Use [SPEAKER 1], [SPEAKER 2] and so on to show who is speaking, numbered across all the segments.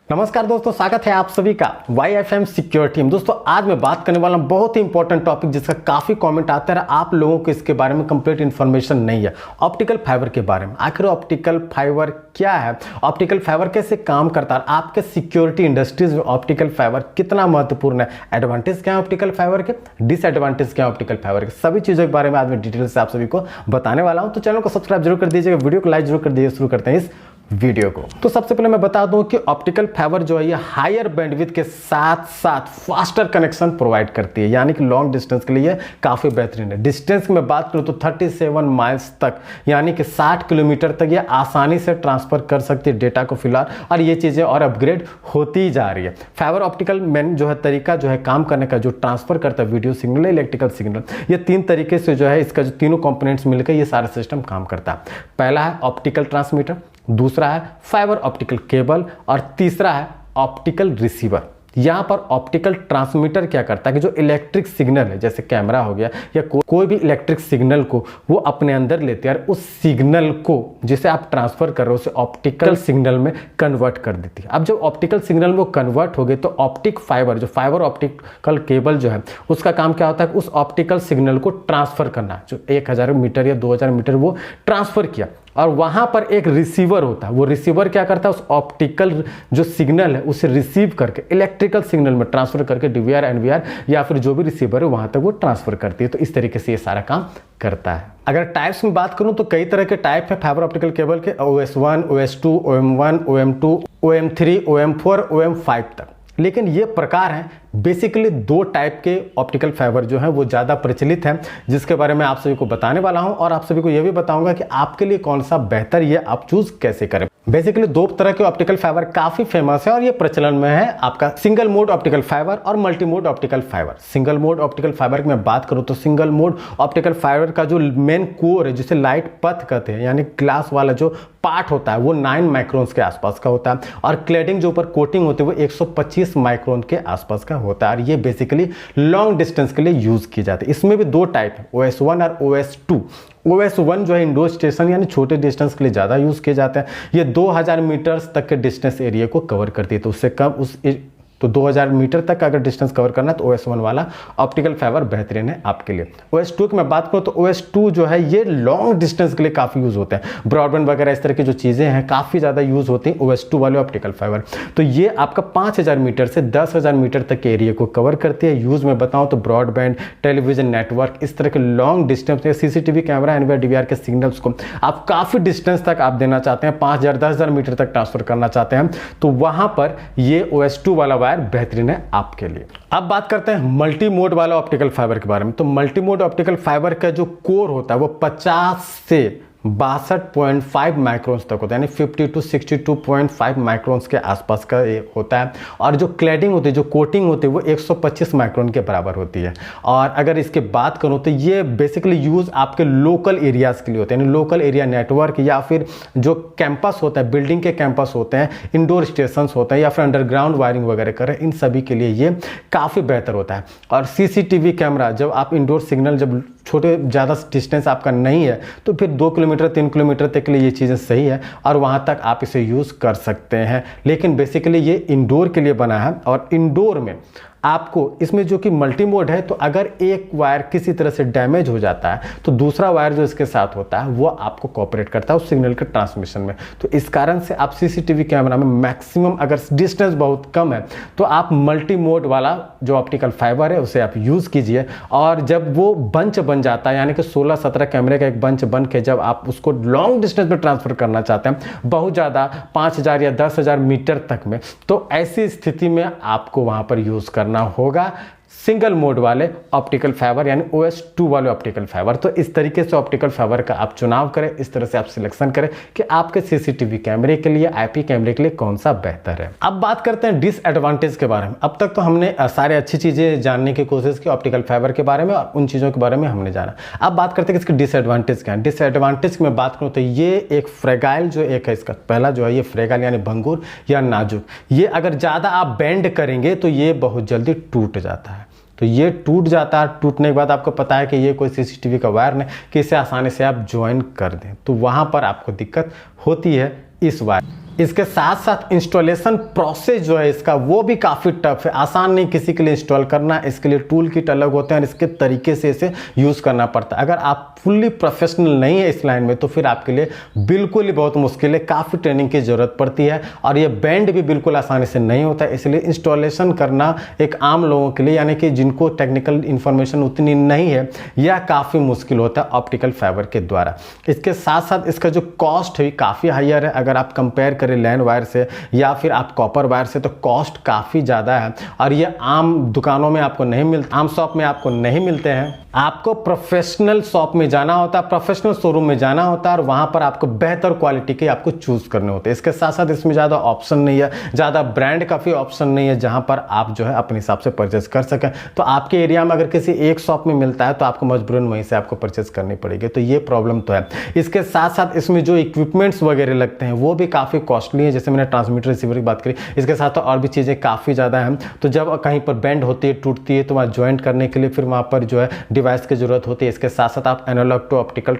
[SPEAKER 1] नमस्कार दोस्तों, स्वागत है आप सभी का YFM सिक्योरिटी में। दोस्तों आज मैं बात करने वाला हूं बहुत ही इंपॉर्टेंट टॉपिक जिसका काफ़ी कमेंट आता है, आप लोगों को इसके बारे में कंप्लीट इन्फॉर्मेशन नहीं है। ऑप्टिकल फाइबर के बारे में, आखिर ऑप्टिकल फाइबर क्या है, ऑप्टिकल फाइबर कैसे काम करता है, आपके सिक्योरिटी इंडस्ट्रीज में ऑप्टिकल फाइबर कितना महत्वपूर्ण है, एडवांटेज क्या है ऑप्टिकल फाइबर के, डिसएडवांटेज क्या है ऑप्टिकल फाइबर के, सभी चीज़ों के बारे में आज मैं डिटेल से आप सभी को बताने वाला हूँ। तो चैनल को सब्सक्राइब जरूर कर दीजिएगा, वीडियो को लाइक जरूर कर दीजिए। शुरू करते हैं इस वीडियो को। तो सबसे पहले मैं बता दूं कि ऑप्टिकल फाइबर जो है ये हायर बैंडविड्थ के साथ साथ फास्टर कनेक्शन प्रोवाइड करती है, यानी कि लॉन्ग डिस्टेंस के लिए काफ़ी बेहतरीन है। डिस्टेंस की मैं बात करूं तो 37 माइल्स तक यानी कि 60 किलोमीटर तक ये आसानी से ट्रांसफर कर सकती है डेटा को फिलहाल, और ये चीज़ें और अपग्रेड होती जा रही है। फाइबर ऑप्टिकल मेन जो है तरीका जो है काम करने का, जो ट्रांसफर करता है वीडियो सिग्नल, इलेक्ट्रिकल सिग्नल, ये तीन तरीके से जो है इसका जो तीनों कंपोनेंट्स मिलकर ये सारा सिस्टम काम करता है। पहला है ऑप्टिकल ट्रांसमीटर, दूसरा है फाइबर ऑप्टिकल केबल और तीसरा है ऑप्टिकल रिसीवर। यहाँ पर ऑप्टिकल ट्रांसमीटर क्या करता है कि जो इलेक्ट्रिक सिग्नल है, जैसे कैमरा हो गया या कोई भी इलेक्ट्रिक सिग्नल को वो अपने अंदर लेते हैं और उस सिग्नल को जिसे आप ट्रांसफर कर रहे हो उसे ऑप्टिकल सिग्नल में कन्वर्ट कर देती है। अब जब ऑप्टिकल सिग्नल में वो कन्वर्ट हो गए तो ऑप्टिक फाइबर, जो फाइबर ऑप्टिकल केबल जो है उसका काम क्या होता है, उस ऑप्टिकल सिग्नल को ट्रांसफर करना, जो 1000 मीटर या 2000 मीटर वो ट्रांसफर किया, और वहां पर एक रिसीवर होता है। वो रिसीवर क्या करता है, उस ऑप्टिकल जो सिग्नल है उसे रिसीव करके इलेक्ट्रिकल सिग्नल में ट्रांसफर करके DVR NVR या फिर जो भी रिसीवर है वहां तक वो ट्रांसफर करती है। तो इस तरीके से ये सारा काम करता है। अगर टाइप्स में बात करूं तो कई तरह के टाइप है फाइबर ऑप्टिकल केबल के, OS1, OS2, OM1, OM2, OM3, OM4, OM5 तक। लेकिन ये प्रकार हैं बेसिकली दो टाइप के ऑप्टिकल फाइबर जो हैं वो ज़्यादा प्रचलित हैं, जिसके बारे में आप सभी को बताने वाला हूं, और आप सभी को यह भी बताऊंगा कि आपके लिए कौन सा बेहतर ये आप चूज कैसे करें। बेसिकली दो तरह के ऑप्टिकल फाइबर काफी फेमस है और ये प्रचलन में है, आपका सिंगल मोड ऑप्टिकल फाइबर और multi mode optical fibre. Single mode optical fibre की मैं बात करूं तो सिंगल मोड ऑप्टिकल फाइबर का जो मेन कोर है, जिसे लाइट पथ कहते हैं, यानी ग्लास वाला जो पार्ट होता है वो 9 माइक्रोन्स के आसपास का होता है, और क्लेडिंग जो ऊपर कोटिंग होती है वो 125 माइक्रोन के आसपास का होता है, और ये बेसिकली लॉन्ग डिस्टेंस के लिए यूज की जाती है। इसमें भी दो टाइप है, OS1 और OS2। OS1 जो है इंडोर स्टेशन यानी छोटे डिस्टेंस के लिए ज़्यादा यूज़ किए जाते हैं। ये 2000 मीटर्स तक के डिस्टेंस एरिया को कवर करती है, तो उससे कम तो 2000 मीटर तक अगर डिस्टेंस कवर करना है तो OS1 वाला ऑप्टिकल फाइबर बेहतरीन है आपके लिए। OS2 की मैं बात करूँ तो OS2 जो है ये लॉन्ग डिस्टेंस के लिए काफ़ी यूज़ होते हैं, ब्रॉडबैंड वगैरह इस तरह की जो चीज़ें हैं काफ़ी ज़्यादा यूज़ होती हैं OS2 वाले ऑप्टिकल फाइबर। तो ये आपका 5000 मीटर से 10,000 मीटर तक के एरिया को कवर करती है। यूज़ में बताऊँ तो ब्रॉडबैंड, टेलीविजन नेटवर्क, इस तरह के लॉन्ग डिस्टेंस या CCTV कैमरा, NVR DVR के सिग्नल्स को आप काफ़ी डिस्टेंस तक आप देना चाहते हैं, 5000 10,000 मीटर तक ट्रांसफर करना चाहते हैं, तो वहाँ पर ये OS2 वाला वायर बेहतरीन है आपके लिए। अब बात करते हैं मल्टी मोड वाला ऑप्टिकल फाइबर के बारे में। तो मल्टी मोड ऑप्टिकल फाइबर का जो कोर होता है वो 50 से 62.5 माइक्रोन्स तक होता है, यानी 50 to 62.5 माइक्रोन्स के आसपास का ये होता है, और जो क्लैडिंग होती है, जो कोटिंग होती है वो 125 माइक्रोन के बराबर होती है। और अगर इसके बात करूँ तो ये बेसिकली यूज़ आपके लोकल एरियाज़ के लिए होते हैं, यानी लोकल एरिया नेटवर्क या फिर जो कैंपस होता है, बिल्डिंग के कैंपस होते हैं, इंडोर स्टेशंस होते हैं या फिर अंडरग्राउंड वायरिंग वगैरह करें, इन सभी के लिए ये काफ़ी बेहतर होता है। और CCTV कैमरा, जब आप इंडोर सिग्नल जब छोटे ज़्यादा डिस्टेंस आपका नहीं है तो फिर 2 किलोमीटर 3 किलोमीटर तक के लिए ये चीज़ें सही है और वहाँ तक आप इसे यूज़ कर सकते हैं। लेकिन बेसिकली ये इंडोर के लिए बना है, और इंडोर में आपको इसमें जो कि मल्टी मोड है, तो अगर एक वायर किसी तरह से डैमेज हो जाता है तो दूसरा वायर जो इसके साथ होता है वो आपको कोऑपरेट करता है उस सिग्नल के ट्रांसमिशन में। तो इस कारण से आप CCTV कैमरा में मैक्सिमम अगर डिस्टेंस बहुत कम है तो आप मल्टी मोड वाला जो ऑप्टिकल फाइबर है उसे आप यूज़ कीजिए, और जब वो बंच बन जाता है, यानी कि 16-17 कैमरे का एक बंच बन के जब आप उसको लॉन्ग डिस्टेंस में ट्रांसफर करना चाहते हैं, बहुत ज़्यादा 5000 या 10,000 मीटर तक में, तो ऐसी स्थिति में आपको वहाँ पर यूज़ करना होगा सिंगल मोड वाले ऑप्टिकल फाइबर, यानी OS2 वाले ऑप्टिकल फाइबर। तो इस तरीके से ऑप्टिकल फाइबर का आप चुनाव करें, इस तरह से आप सिलेक्शन करें कि आपके CCTV कैमरे के लिए, IP कैमरे के लिए कौन सा बेहतर है। अब बात करते हैं डिसएडवांटेज के बारे में। अब तक तो हमने सारे अच्छी चीज़ें जानने की कोशिश की ऑप्टिकल फाइबर के बारे में, और उन चीज़ों के बारे में हमने जाना। अब बात करते हैं कि इसके डिसएडवांटेज क्या है। डिसएडवांटेज की मैं बात करूँ तो ये एक फ्रेगाइल जो एक है, इसका पहला जो है ये फ्रेगाइल यानी भंगुर या नाजुक, ये अगर ज़्यादा आप बेंड करेंगे तो ये बहुत जल्दी टूट जाता है। तो ये टूट जाता है, टूटने के बाद आपको पता है कि ये कोई CCTV का वायर नहीं कि इसे आसानी से आप ज्वाइन कर दें, तो वहाँ पर आपको दिक्कत होती है इस वायर। इसके साथ साथ इंस्टॉलेशन प्रोसेस जो है इसका वो भी काफ़ी टफ है, आसान नहीं किसी के लिए इंस्टॉल करना। इसके लिए टूल किट अलग होते हैं और इसके तरीके से इसे यूज़ करना पड़ता है। अगर आप फुल्ली प्रोफेशनल नहीं है इस लाइन में तो फिर आपके लिए बिल्कुल ही बहुत मुश्किल है, काफ़ी ट्रेनिंग की ज़रूरत पड़ती है और ये बैंड भी बिल्कुल आसानी से नहीं होता है। इसलिए इंस्टॉलेशन करना एक आम लोगों के लिए, यानी कि जिनको टेक्निकल इन्फॉर्मेशन उतनी नहीं है, यह काफ़ी मुश्किल होता है ऑप्टिकल फाइबर के द्वारा। इसके साथ साथ इसका जो कॉस्ट है काफ़ी हायर है। अगर आप कंपेयर करें लैन वायर से या फिर आप कॉपर वायर से तो कॉस्ट काफ़ी ज़्यादा है और ये आम दुकानों में आपको नहीं मिलता, आम शॉप में आपको नहीं मिलते हैं। आपको प्रोफेशनल शॉप में जाना होता है, प्रोफेशनल शोरूम में जाना होता है और वहाँ पर आपको बेहतर क्वालिटी के आपको चूज़ करने होते हैं। इसके साथ साथ इसमें ज़्यादा ऑप्शन नहीं है, ज़्यादा ब्रांड का भी ऑप्शन नहीं है जहाँ पर आप जो है अपने हिसाब से परचेस कर सकें। तो आपके एरिया में अगर किसी एक शॉप में मिलता है तो आपको मजबूरन वहीं से आपको परचेस करनी पड़ेगी, तो ये प्रॉब्लम तो है। इसके साथ साथ इसमें जो इक्विपमेंट्स वगैरह लगते हैं वो भी काफ़ी कॉस्टली है। जैसे मैंने ट्रांसमीटर रिसीवर की बात करी, इसके साथ तो और भी चीज़ें काफ़ी ज़्यादा हैं। तो जब कहीं पर बेंड होती है, टूटती है, तो वहाँ ज्वाइंट करने के लिए फिर वहाँ पर जो है डिवाइस की ज़रूरत होती है। इसके साथ साथ आप एनालॉग टू ऑप्टिकल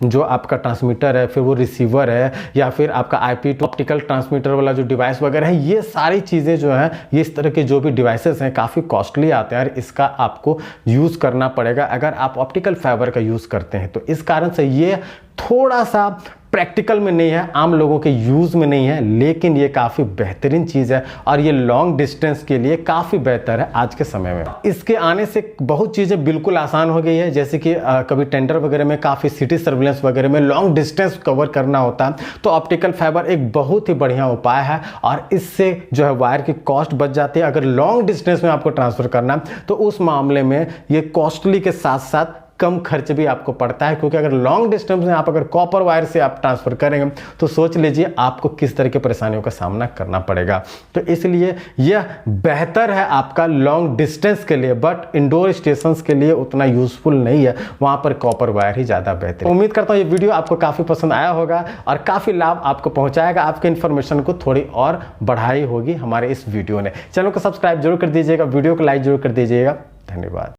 [SPEAKER 1] जो आपका ट्रांसमीटर है, फिर वो रिसीवर है या फिर आपका IP टू ऑप्टिकल ट्रांसमीटर वाला जो डिवाइस वगैरह है, ये सारी चीज़ें जो है ये इस तरह के जो भी डिवाइसेस हैं काफ़ी कॉस्टली आते हैं और इसका आपको यूज़ करना पड़ेगा अगर आप ऑप्टिकल फाइबर का यूज़ करते हैं। तो इस कारण से ये थोड़ा सा प्रैक्टिकल में नहीं है, आम लोगों के यूज़ में नहीं है, लेकिन ये काफ़ी बेहतरीन चीज़ है और ये लॉन्ग डिस्टेंस के लिए काफ़ी बेहतर है आज के समय में। इसके आने से बहुत चीज़ें बिल्कुल आसान हो गई है, जैसे कि कभी टेंडर वगैरह में, काफ़ी सिटी सर्विलेंस वगैरह में लॉन्ग डिस्टेंस कवर करना होता है तो ऑप्टिकल फाइबर एक बहुत ही बढ़िया उपाय है और इससे जो है वायर की कॉस्ट बच जाती है। अगर लॉन्ग डिस्टेंस में आपको ट्रांसफ़र करना तो उस मामले में ये कॉस्टली के साथ साथ कम खर्च भी आपको पड़ता है, क्योंकि अगर लॉन्ग डिस्टेंस में आप अगर कॉपर वायर से आप ट्रांसफ़र करेंगे तो सोच लीजिए आपको किस तरह की परेशानियों का सामना करना पड़ेगा। तो इसलिए यह बेहतर है आपका लॉन्ग डिस्टेंस के लिए, बट इंडोर स्टेशंस के लिए उतना यूज़फुल नहीं है, वहाँ पर कॉपर वायर ही ज़्यादा बेहतर है। उम्मीद करता हूँ ये वीडियो आपको काफ़ी पसंद आया होगा और काफ़ी लाभ आपको पहुँचाएगा, आपके इन्फॉर्मेशन को थोड़ी और बढ़ाई होगी हमारे इस वीडियो ने। चैनल को सब्सक्राइब जरूर कर दीजिएगा, वीडियो को लाइक जरूर कर दीजिएगा। धन्यवाद।